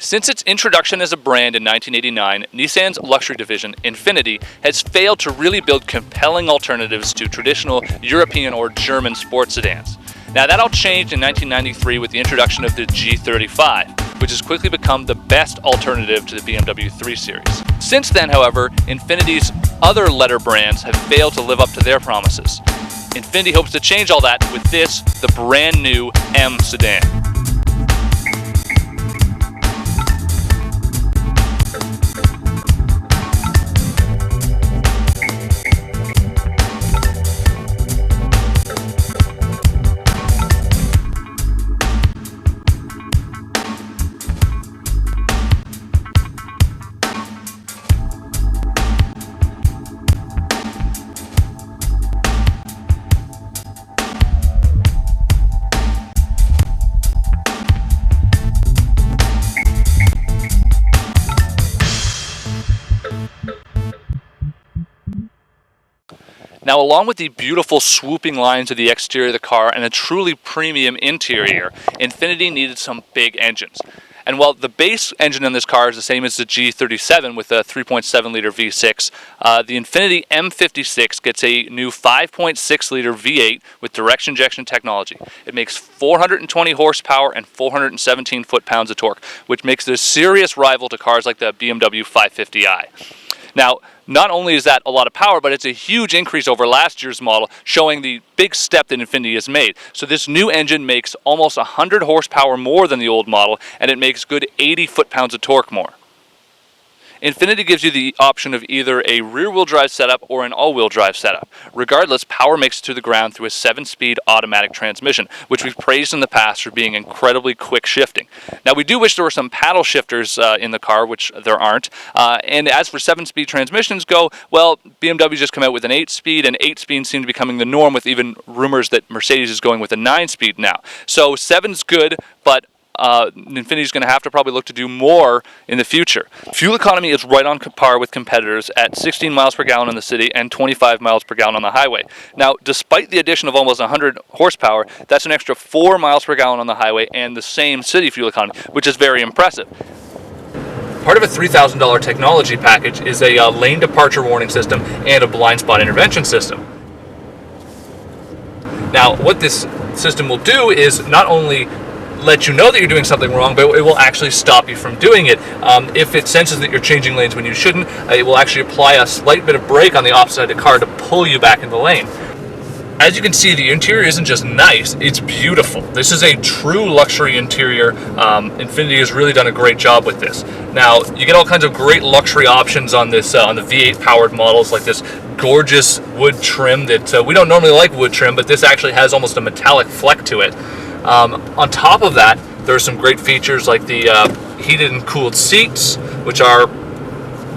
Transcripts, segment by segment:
Since its introduction as a brand in 1989, Nissan's luxury division, Infiniti, has failed to really build compelling alternatives to traditional European or German sports sedans. Now that all changed in 1993 with the introduction of the G35, which has quickly become the best alternative to the BMW 3 Series. Since then, however, Infiniti's other letter brands have failed to live up to their promises. Infiniti hopes to change all that with this, the brand new M sedan. Now, along with the beautiful swooping lines of the exterior of the car and a truly premium interior, Infiniti needed some big engines. And while the base engine in this car is the same as the G37 with a 3.7-liter V6, the Infiniti M56 gets a new 5.6-liter V8 with direct injection technology. It makes 420 horsepower and 417 foot-pounds of torque, which makes it a serious rival to cars like the BMW 550i. Now, not only is that a lot of power, but it's a huge increase over last year's model, showing the big step that Infiniti has made. So this new engine makes almost 100 horsepower more than the old model, and it makes good 80 foot-pounds of torque more. Infiniti gives you the option of either a rear-wheel drive setup or an all-wheel drive setup. Regardless, power makes it to the ground through a 7-speed automatic transmission, which we've praised in the past for being incredibly quick shifting. Now, we do wish there were some paddle shifters in the car, which there aren't. And as for 7-speed transmissions go, well, BMW just come out with an 8-speed, and 8-speed seem to be becoming the norm, with even rumors that Mercedes is going with a 9-speed now. So 7's good, but Infiniti's going to have to probably look to do more in the future. Fuel economy is right on par with competitors at 16 miles per gallon in the city and 25 miles per gallon on the highway. Now, despite the addition of almost 100 horsepower, that's an extra 4 miles per gallon on the highway and the same city fuel economy, which is very impressive. Part of a $3,000 technology package is a lane departure warning system and a blind spot intervention system. Now, what this system will do is not only let you know that you're doing something wrong, but it will actually stop you from doing it. If it senses that you're changing lanes when you shouldn't, it will actually apply a slight bit of brake on the opposite side of the car to pull you back in the lane. As you can see, the interior isn't just nice, it's beautiful. This is a true luxury interior. Infiniti has really done a great job with this. Now, you get all kinds of great luxury options on this on the V8 powered models, like this gorgeous wood trim that we don't normally like wood trim, but this actually has almost a metallic fleck to it. On top of that, there are some great features like the heated and cooled seats, which are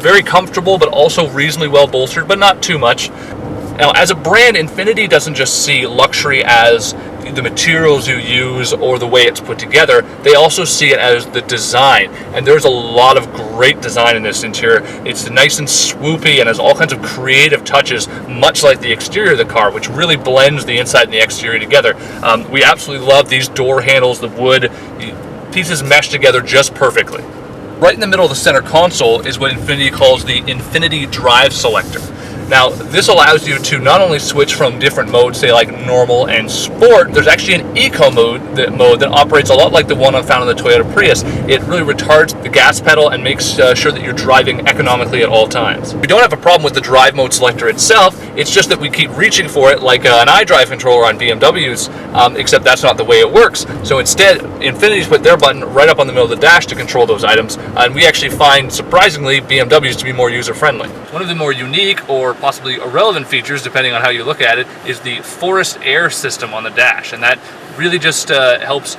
very comfortable but also reasonably well bolstered, but not too much. Now, as a brand, Infiniti doesn't just see luxury as the materials you use or the way it's put together. They also see it as the design, and there's a lot of great design in this interior. It's nice and swoopy and has all kinds of creative touches, much like the exterior of the car, which really blends the inside and the exterior together. We absolutely love these door handles. The wood pieces mesh together just perfectly. Right in the middle of the center console is what Infiniti calls the Infiniti Drive Selector. Now, this allows you to not only switch from different modes, say like normal and sport. There's actually an eco mode that operates a lot like the one found in the Toyota Prius. It really retards the gas pedal and makes sure that you're driving economically at all times. We don't have a problem with the drive mode selector itself. It's just that we keep reaching for it like an iDrive controller on BMWs, except that's not the way it works. So instead, Infiniti's put their button right up on the middle of the dash to control those items, and we actually find, surprisingly, BMWs to be more user-friendly. One of the more unique or possibly irrelevant features, depending on how you look at it, is the forest air system on the dash, and that really just helps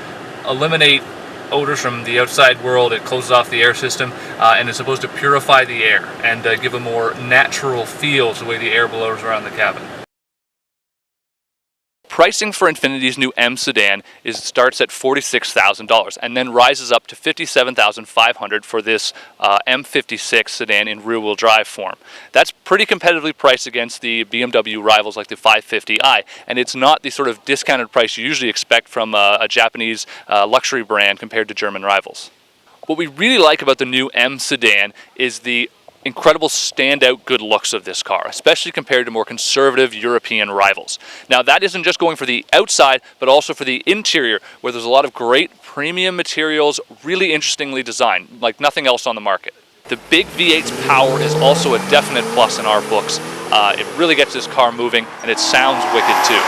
eliminate odors from the outside world. It closes off the air system and is supposed to purify the air and give a more natural feel to the way the air blows around the cabin. Pricing for Infiniti's new M sedan starts at $46,000 and then rises up to $57,500 for this M56 sedan in rear-wheel drive form. That's pretty competitively priced against the BMW rivals like the 550i, and it's not the sort of discounted price you usually expect from a Japanese luxury brand compared to German rivals. What we really like about the new M sedan is the incredible standout good looks of this car, especially compared to more conservative European rivals. Now that isn't just going for the outside, but also for the interior, where there's a lot of great premium materials, really interestingly designed, like nothing else on the market. The big V8's power is also a definite plus in our books. It really gets this car moving, and it sounds wicked too.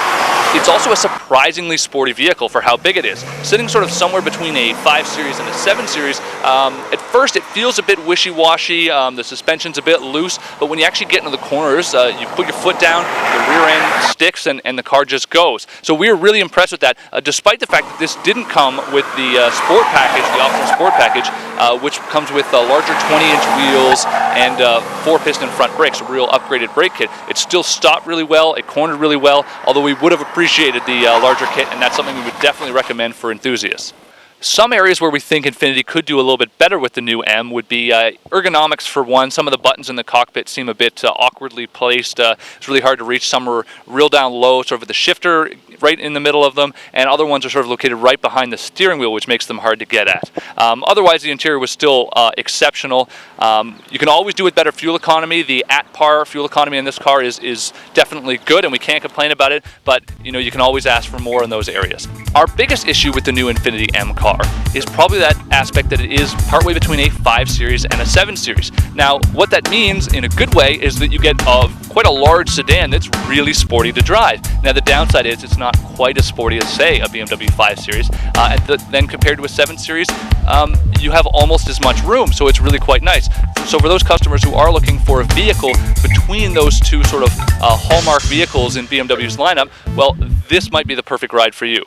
It's also a surprisingly sporty vehicle for how big it is, sitting sort of somewhere between a 5 Series and a 7 Series. At first it feels a bit wishy-washy, the suspension's a bit loose, but when you actually get into the corners, you put your foot down, the rear end sticks, and the car just goes. So we were really impressed with that, despite the fact that this didn't come with the sport package, the optional sport package, which comes with larger 20-inch wheels and 4-piston front brakes, a real upgraded brake kit. It still stopped really well, it cornered really well, although we would have appreciated the larger kit, and that's something we would definitely recommend for enthusiasts. Some areas where we think Infiniti could do a little bit better with the new M would be ergonomics for one. Some of the buttons in the cockpit seem a bit awkwardly placed. It's really hard to reach. Some are real down low, sort of with the shifter right in the middle of them, and other ones are sort of located right behind the steering wheel, which makes them hard to get at. Otherwise, the interior was still exceptional. You can always do with better fuel economy. The at-par fuel economy in this car is definitely good, and we can't complain about it, but you can always ask for more in those areas. Our biggest issue with the new Infiniti M car is probably that aspect that it is partway between a 5 Series and a 7 Series. Now, what that means in a good way is that you get quite a large sedan that's really sporty to drive. Now, the downside is it's not quite as sporty as, say, a BMW 5 Series, and then compared to a 7 Series, you have almost as much room, so it's really quite nice. So for those customers who are looking for a vehicle between those two sort of hallmark vehicles in BMW's lineup, well, this might be the perfect ride for you.